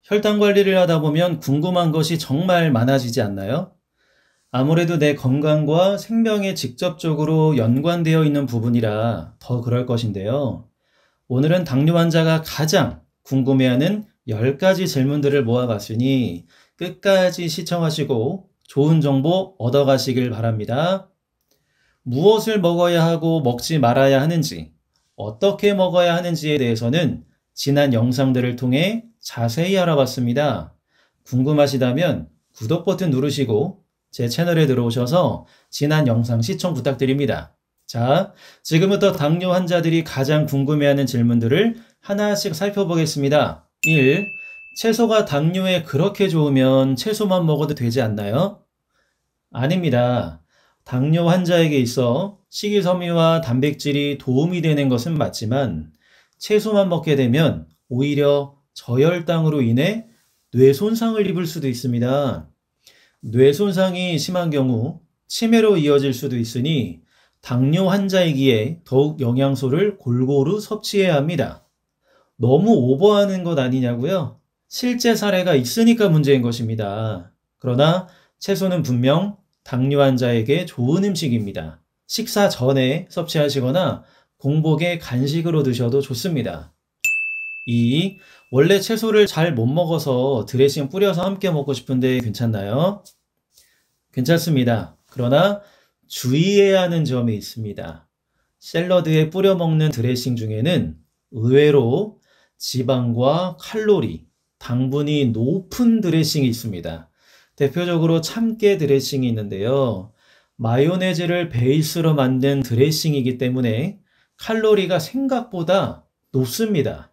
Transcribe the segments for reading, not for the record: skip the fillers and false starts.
혈당 관리를 하다 보면 궁금한 것이 정말 많아지지 않나요? 아무래도 내 건강과 생명에 직접적으로 연관되어 있는 부분이라 더 그럴 것인데요. 오늘은 당뇨 환자가 가장 궁금해하는 10가지 질문들을 모아봤으니 끝까지 시청하시고 좋은 정보 얻어가시길 바랍니다. 무엇을 먹어야 하고 먹지 말아야 하는지, 어떻게 먹어야 하는지에 대해서는 지난 영상들을 통해 자세히 알아봤습니다. 궁금하시다면 구독 버튼 누르시고 제 채널에 들어오셔서 지난 영상 시청 부탁드립니다. 자, 지금부터 당뇨 환자들이 가장 궁금해하는 질문들을 하나씩 살펴보겠습니다. 1. 채소가 당뇨에 그렇게 좋으면 채소만 먹어도 되지 않나요? 아닙니다. 당뇨 환자에게 있어 식이섬유와 단백질이 도움이 되는 것은 맞지만 채소만 먹게 되면 오히려 저혈당으로 인해 뇌 손상을 입을 수도 있습니다. 뇌 손상이 심한 경우 치매로 이어질 수도 있으니 당뇨 환자이기에 더욱 영양소를 골고루 섭취해야 합니다. 너무 오버하는 것 아니냐고요? 실제 사례가 있으니까 문제인 것입니다. 그러나 채소는 분명 당뇨 환자에게 좋은 음식입니다. 식사 전에 섭취하시거나 공복에 간식으로 드셔도 좋습니다. 2. 원래 채소를 잘 못 먹어서 드레싱 뿌려서 함께 먹고 싶은데 괜찮나요? 괜찮습니다. 그러나 주의해야 하는 점이 있습니다. 샐러드에 뿌려 먹는 드레싱 중에는 의외로 지방과 칼로리, 당분이 높은 드레싱이 있습니다. 대표적으로 참깨 드레싱이 있는데요. 마요네즈를 베이스로 만든 드레싱이기 때문에 칼로리가 생각보다 높습니다.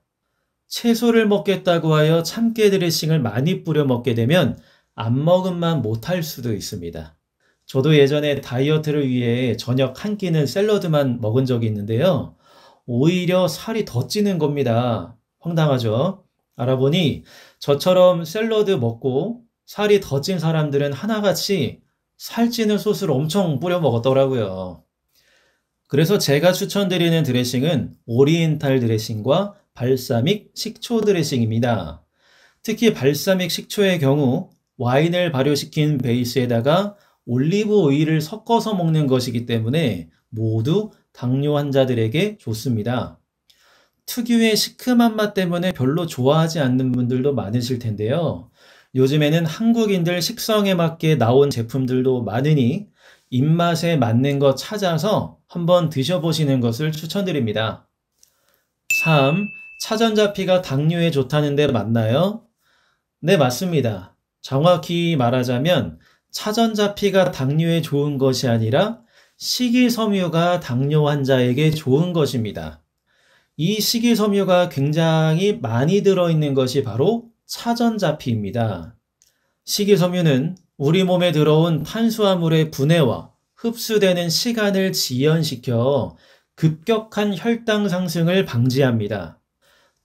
채소를 먹겠다고 하여 참깨 드레싱을 많이 뿌려 먹게 되면 안먹음만 못할 수도 있습니다. 저도 예전에 다이어트를 위해 저녁 한 끼는 샐러드만 먹은 적이 있는데요. 오히려 살이 더 찌는 겁니다. 황당하죠? 알아보니 저처럼 샐러드 먹고 살이 더 찐 사람들은 하나같이 살찌는 소스를 엄청 뿌려 먹었더라고요. 그래서 제가 추천드리는 드레싱은 오리엔탈 드레싱과 발사믹 식초 드레싱입니다. 특히 발사믹 식초의 경우 와인을 발효시킨 베이스에다가 올리브 오일을 섞어서 먹는 것이기 때문에 모두 당뇨 환자들에게 좋습니다. 특유의 시큼한 맛 때문에 별로 좋아하지 않는 분들도 많으실 텐데요. 요즘에는 한국인들 식성에 맞게 나온 제품들도 많으니 입맛에 맞는 것 찾아서 한번 드셔보시는 것을 추천드립니다. 3. 차전자피가 당뇨에 좋다는데 맞나요? 네, 맞습니다. 정확히 말하자면 차전자피가 당뇨에 좋은 것이 아니라 식이섬유가 당뇨 환자에게 좋은 것입니다. 이 식이섬유가 굉장히 많이 들어있는 것이 바로 차전자피입니다. 식이섬유는 우리 몸에 들어온 탄수화물의 분해와 흡수되는 시간을 지연시켜 급격한 혈당 상승을 방지합니다.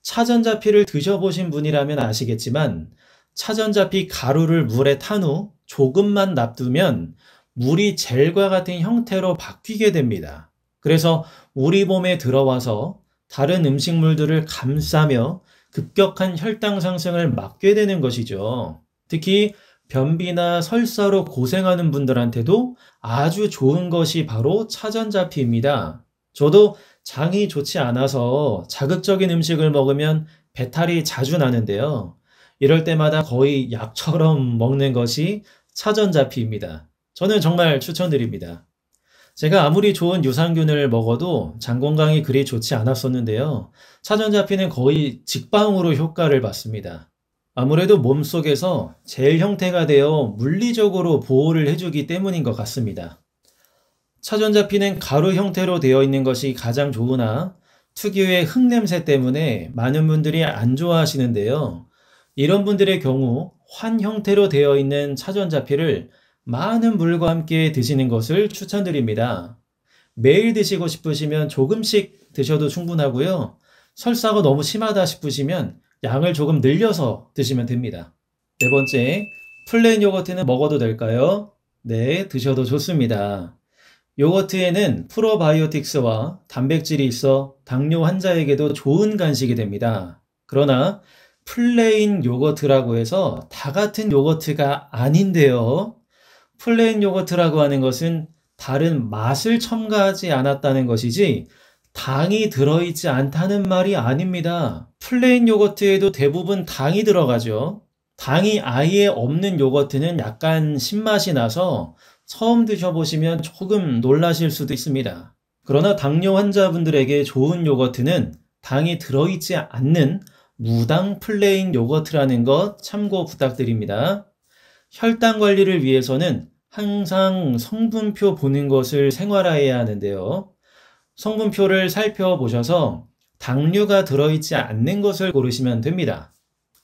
차전자피를 드셔보신 분이라면 아시겠지만 차전자피 가루를 물에 탄 후 조금만 놔두면 물이 젤과 같은 형태로 바뀌게 됩니다. 그래서 우리 몸에 들어와서 다른 음식물들을 감싸며 급격한 혈당 상승을 막게 되는 것이죠. 특히 변비나 설사로 고생하는 분들한테도 아주 좋은 것이 바로 차전자피입니다. 저도 장이 좋지 않아서 자극적인 음식을 먹으면 배탈이 자주 나는데요. 이럴 때마다 거의 약처럼 먹는 것이 차전자피입니다. 저는 정말 추천드립니다. 제가 아무리 좋은 유산균을 먹어도 장 건강이 그리 좋지 않았었는데요. 차전자피는 거의 직방으로 효과를 받습니다. 아무래도 몸속에서 젤 형태가 되어 물리적으로 보호를 해주기 때문인 것 같습니다. 차전자피는 가루 형태로 되어 있는 것이 가장 좋으나 특유의 흙냄새 때문에 많은 분들이 안 좋아하시는데요. 이런 분들의 경우 환 형태로 되어 있는 차전자피를 많은 물과 함께 드시는 것을 추천드립니다. 매일 드시고 싶으시면 조금씩 드셔도 충분하고요. 설사가 너무 심하다 싶으시면 양을 조금 늘려서 드시면 됩니다. 네 번째, 플레인 요거트는 먹어도 될까요? 네, 드셔도 좋습니다. 요거트에는 프로바이오틱스와 단백질이 있어 당뇨 환자에게도 좋은 간식이 됩니다. 그러나 플레인 요거트라고 해서 다 같은 요거트가 아닌데요. 플레인 요거트라고 하는 것은 다른 맛을 첨가하지 않았다는 것이지 당이 들어있지 않다는 말이 아닙니다. 플레인 요거트에도 대부분 당이 들어가죠. 당이 아예 없는 요거트는 약간 신맛이 나서 처음 드셔보시면 조금 놀라실 수도 있습니다. 그러나 당뇨 환자분들에게 좋은 요거트는 당이 들어있지 않는 무당 플레인 요거트라는 것 참고 부탁드립니다. 혈당 관리를 위해서는 항상 성분표 보는 것을 생활화해야 하는데요. 성분표를 살펴보셔서 당류가 들어있지 않는 것을 고르시면 됩니다.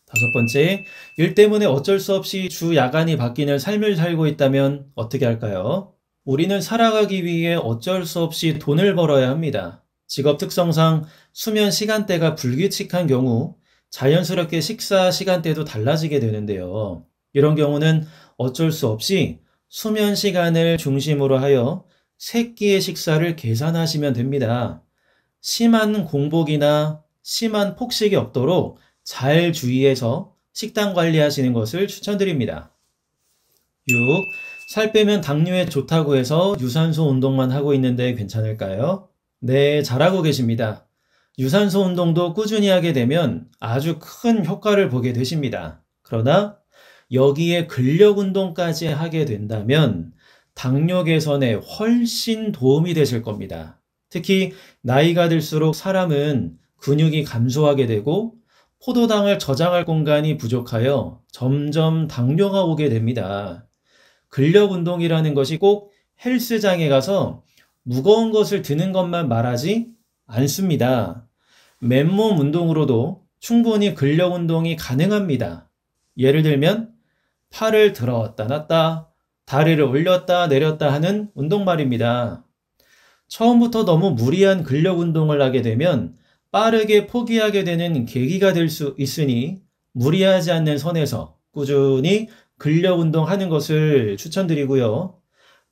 다섯 번째, 일 때문에 어쩔 수 없이 주 야간이 바뀌는 삶을 살고 있다면 어떻게 할까요? 우리는 살아가기 위해 어쩔 수 없이 돈을 벌어야 합니다. 직업 특성상 수면 시간대가 불규칙한 경우 자연스럽게 식사 시간대도 달라지게 되는데요. 이런 경우는 어쩔 수 없이 수면 시간을 중심으로 하여 3끼의 식사를 계산하시면 됩니다. 심한 공복이나 심한 폭식이 없도록 잘 주의해서 식단 관리하시는 것을 추천드립니다. 6. 살 빼면 당뇨에 좋다고 해서 유산소 운동만 하고 있는데 괜찮을까요? 네, 잘하고 계십니다. 유산소 운동도 꾸준히 하게 되면 아주 큰 효과를 보게 되십니다. 그러나 여기에 근력 운동까지 하게 된다면 당뇨 개선에 훨씬 도움이 되실 겁니다. 특히 나이가 들수록 사람은 근육이 감소하게 되고 포도당을 저장할 공간이 부족하여 점점 당뇨가 오게 됩니다. 근력 운동이라는 것이 꼭 헬스장에 가서 무거운 것을 드는 것만 말하지 않습니다. 맨몸 운동으로도 충분히 근력 운동이 가능합니다. 예를 들면 팔을 들었다 놨다, 다리를 올렸다 내렸다 하는 운동 말입니다. 처음부터 너무 무리한 근력 운동을 하게 되면 빠르게 포기하게 되는 계기가 될 수 있으니 무리하지 않는 선에서 꾸준히 근력 운동하는 것을 추천드리고요.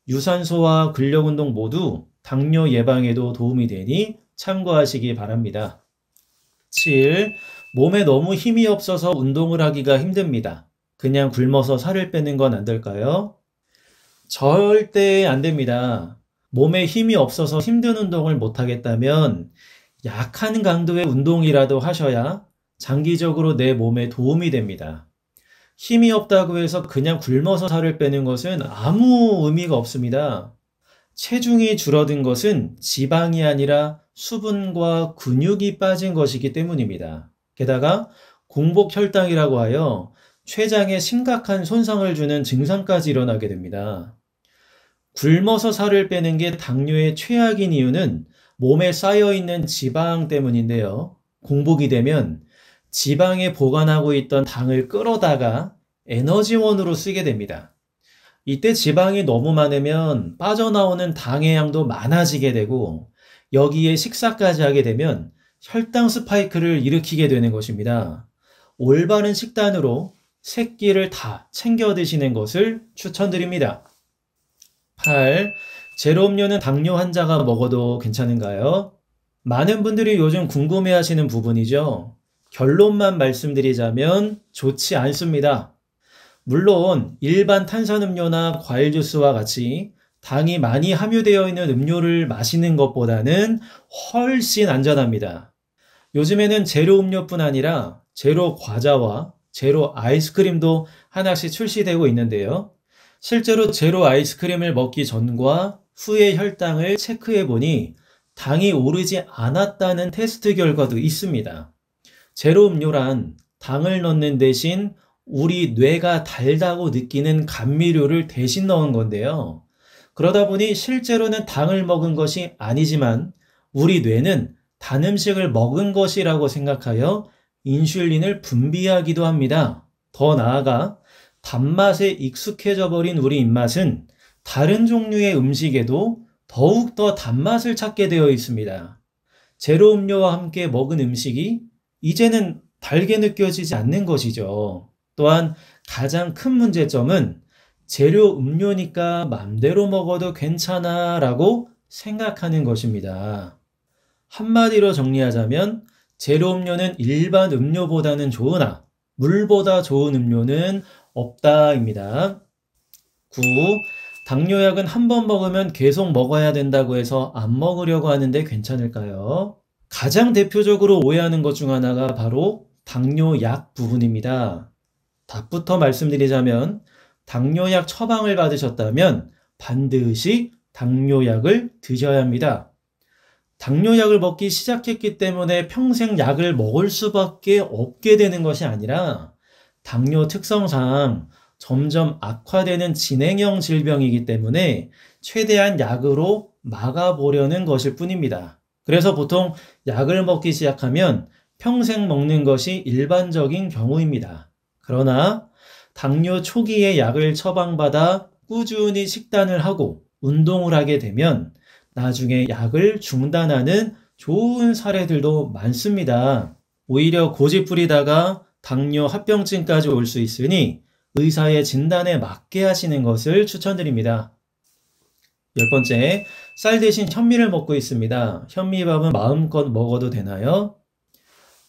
유산소와 근력 운동 모두 당뇨 예방에도 도움이 되니 참고하시기 바랍니다. 7. 몸에 너무 힘이 없어서 운동을 하기가 힘듭니다. 그냥 굶어서 살을 빼는 건 안 될까요? 절대 안 됩니다. 몸에 힘이 없어서 힘든 운동을 못 하겠다면 약한 강도의 운동이라도 하셔야 장기적으로 내 몸에 도움이 됩니다. 힘이 없다고 해서 그냥 굶어서 살을 빼는 것은 아무 의미가 없습니다. 체중이 줄어든 것은 지방이 아니라 수분과 근육이 빠진 것이기 때문입니다. 게다가 공복 혈당이라고 하여 췌장에 심각한 손상을 주는 증상까지 일어나게 됩니다. 굶어서 살을 빼는 게 당뇨의 최악인 이유는 몸에 쌓여있는 지방 때문인데요. 공복이 되면 지방에 보관하고 있던 당을 끌어다가 에너지원으로 쓰게 됩니다. 이때 지방이 너무 많으면 빠져나오는 당의 양도 많아지게 되고 여기에 식사까지 하게 되면 혈당 스파이크를 일으키게 되는 것입니다. 올바른 식단으로 3끼를 다 챙겨 드시는 것을 추천드립니다. 8. 제로 음료는 당뇨 환자가 먹어도 괜찮은가요? 많은 분들이 요즘 궁금해하시는 부분이죠. 결론만 말씀드리자면 좋지 않습니다. 물론 일반 탄산음료나 과일 주스와 같이 당이 많이 함유되어 있는 음료를 마시는 것보다는 훨씬 안전합니다. 요즘에는 제로 음료뿐 아니라 제로 과자와 제로 아이스크림도 하나씩 출시되고 있는데요. 실제로 제로 아이스크림을 먹기 전과 후의 혈당을 체크해 보니 당이 오르지 않았다는 테스트 결과도 있습니다. 제로 음료란 당을 넣는 대신 우리 뇌가 달다고 느끼는 감미료를 대신 넣은 건데요. 그러다 보니 실제로는 당을 먹은 것이 아니지만 우리 뇌는 단 음식을 먹은 것이라고 생각하여 인슐린을 분비하기도 합니다. 더 나아가 단맛에 익숙해져 버린 우리 입맛은 다른 종류의 음식에도 더욱더 단맛을 찾게 되어 있습니다. 제로 음료와 함께 먹은 음식이 이제는 달게 느껴지지 않는 것이죠. 또한 가장 큰 문제점은 제로 음료니까 맘대로 먹어도 괜찮아 라고 생각하는 것입니다. 한마디로 정리하자면 제로 음료는 일반 음료보다는 좋으나 물보다 좋은 음료는 없다입니다. 9. 당뇨약은 한 번 먹으면 계속 먹어야 된다고 해서 안 먹으려고 하는데 괜찮을까요? 가장 대표적으로 오해하는 것 중 하나가 바로 당뇨약 부분입니다. 답부터 말씀드리자면 당뇨약 처방을 받으셨다면 반드시 당뇨약을 드셔야 합니다. 당뇨약을 먹기 시작했기 때문에 평생 약을 먹을 수밖에 없게 되는 것이 아니라 당뇨 특성상 점점 악화되는 진행형 질병이기 때문에 최대한 약으로 막아보려는 것일 뿐입니다. 그래서 보통 약을 먹기 시작하면 평생 먹는 것이 일반적인 경우입니다. 그러나 당뇨 초기에 약을 처방받아 꾸준히 식단을 하고 운동을 하게 되면 나중에 약을 중단하는 좋은 사례들도 많습니다. 오히려 고집부리다가 당뇨 합병증까지 올 수 있으니 의사의 진단에 맞게 하시는 것을 추천드립니다. 10번째, 쌀 대신 현미를 먹고 있습니다. 현미밥은 마음껏 먹어도 되나요?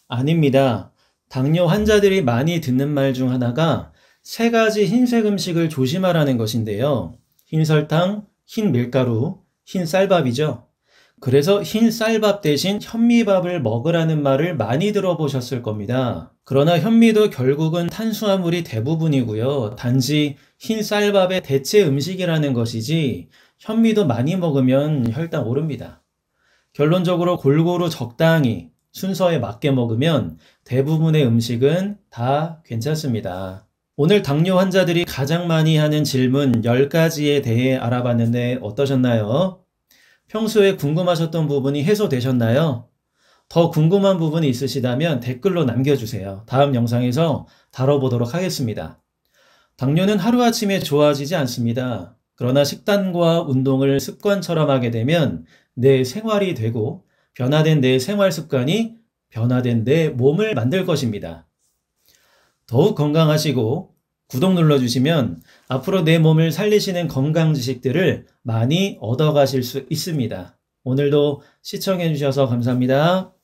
아닙니다. 당뇨 환자들이 많이 듣는 말 중 하나가 3가지 흰색 음식을 조심하라는 것인데요. 흰 설탕, 흰 밀가루, 흰 쌀밥이죠. 그래서 흰 쌀밥 대신 현미밥을 먹으라는 말을 많이 들어보셨을 겁니다. 그러나 현미도 결국은 탄수화물이 대부분이고요. 단지 흰 쌀밥의 대체 음식이라는 것이지 현미도 많이 먹으면 혈당 오릅니다. 결론적으로 골고루 적당히 순서에 맞게 먹으면 대부분의 음식은 다 괜찮습니다. 오늘 당뇨 환자들이 가장 많이 하는 질문 10가지에 대해 알아봤는데 어떠셨나요? 평소에 궁금하셨던 부분이 해소되셨나요? 더 궁금한 부분이 있으시다면 댓글로 남겨주세요. 다음 영상에서 다뤄보도록 하겠습니다. 당뇨는 하루아침에 좋아지지 않습니다. 그러나 식단과 운동을 습관처럼 하게 되면 내 생활이 되고 변화된 내 생활 습관이 변화된 내 몸을 만들 것입니다. 더욱 건강하시고 구독 눌러주시면 앞으로 내 몸을 살리시는 건강 지식들을 많이 얻어가실 수 있습니다. 오늘도 시청해 주셔서 감사합니다.